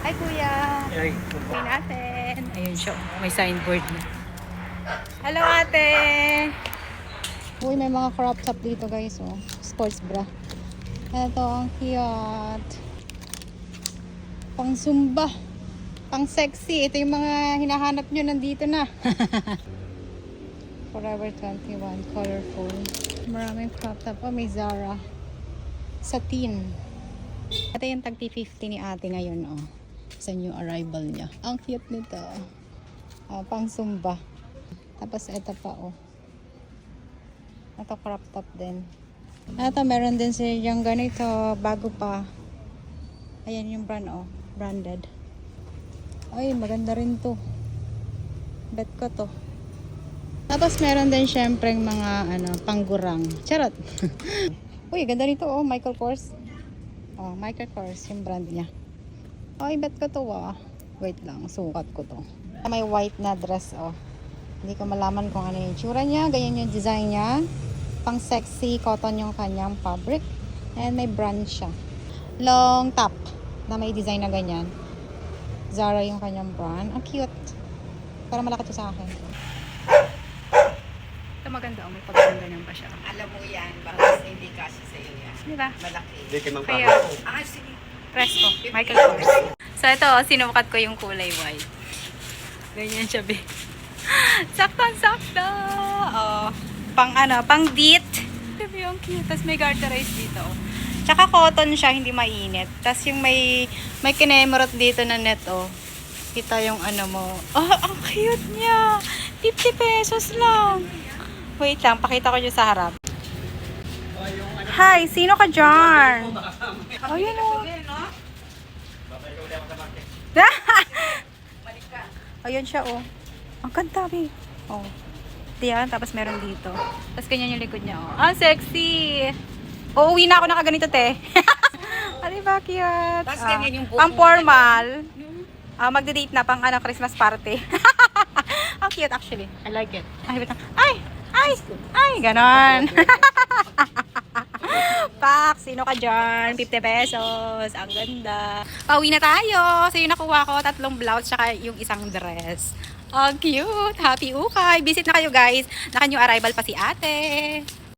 Hi, kuya. Ay, Hi natin. Ayun siya. May signboard na. Hello, ate. Uy, may mga crop top dito, guys. Oh. Sports bra. Ito, ang cute. Pang zumba. Pang sexy. Ito yung mga hinahanap nyo. Nandito na. Forever 21. Colorful. Maraming crop top. Oh, may Zara. Satin. Ito yung tag 50 ni ate ngayon, oh. Sa new arrival niya. Ang cute nito. Oh, pang zumba. Tapos ito pa, oh. Ito crop top din. Ito, meron din silang ganito. Bago pa. Ayan yung brand, oh. Branded. Ay, maganda rin to. Bet ko to. Tapos meron din syempre mga panggurang. Charot. Uy, ganda nito, oh. Michael Kors. Oh, Michael Kors yung brand niya. Ay, bet ko to, ah. Wait lang, sukat ko to. May white na dress, oh. Hindi ko malaman kung ano yung tsura niya. Ganyan yung design niya. Pang sexy cotton yung kanyang fabric. And may brand siya. Long top na may design na ganyan. Zara yung kanyang brand. Ang cute. Para malaki to sa akin. Ito maganda, oh. May paggandanan pa siya. Alam mo yan, baka hindi kasi sa iyo yan. Di ba? Malaki. hindi kayo mang Kaya, Ah, sige. presko. Michael Kors. So ito, sinukat ko yung kulay white. Ganyan siya, be. Saktang-sakto. Oh, pang beat. Diba yung cute. Tapos may garterized dito. Oh. Tsaka cotton siya, hindi mainit. Tapos yung may kinemerot dito na net, oh. Kita yung mo. Oh, ang cute niya. 50 pesos lang. Wait lang, pakita ko nyo sa harap. Hi, sino ka dyan? Oh, yun oh. Ayun siya, oh. Ang ganda, be. Oh. Diyan, tapos meron dito. Tapos ganyan yung likod niya, oh. Ang sexy! Uuwi na ako nakaganito, te. Ah, diba, cute? Tapos ganyan yung buhok Pang formal. Magde-date na pang Christmas party. Ang cute, actually. I like it. Ay, wait lang. Ay! Ay! Ay! Ganon. Pak, sino ka dyan? 50 pesos. Ang ganda. Pauwi na tayo. So, yung nakuha ko, 3 blouse, tsaka yung isang dress. Ang cute. Happy ukay. Visit na kayo, guys. Naka-new arrival pa si ate.